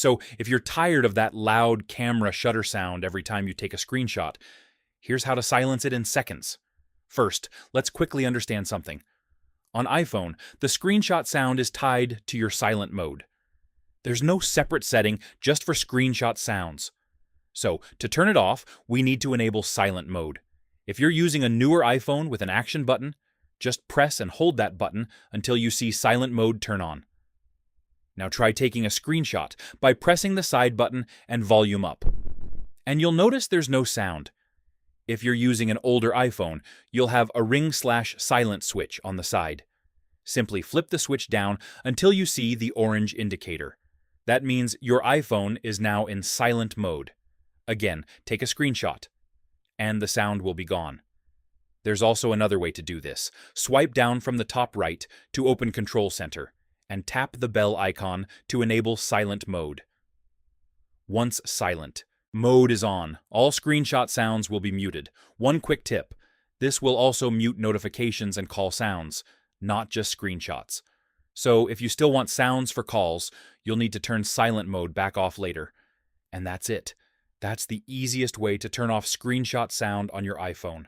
So if you're tired of that loud camera shutter sound every time you take a screenshot, here's how to silence it in seconds. First, let's quickly understand something. On iPhone, the screenshot sound is tied to your silent mode. There's no separate setting just for screenshot sounds. So, to turn it off, we need to enable silent mode. If you're using a newer iPhone with an action button, just press and hold that button until you see silent mode turn on. Now try taking a screenshot by pressing the side button and volume up. And you'll notice there's no sound. If you're using an older iPhone, you'll have a ring/silent switch on the side. Simply flip the switch down until you see the orange indicator. That means your iPhone is now in silent mode. Again, take a screenshot, and the sound will be gone. There's also another way to do this. Swipe down from the top right to open Control Center, and tap the bell icon to enable silent mode. Once silent, mode is on. All screenshot sounds will be muted. One quick tip: this will also mute notifications and call sounds, not just screenshots. So if you still want sounds for calls, you'll need to turn silent mode back off later. And that's it. That's the easiest way to turn off screenshot sound on your iPhone.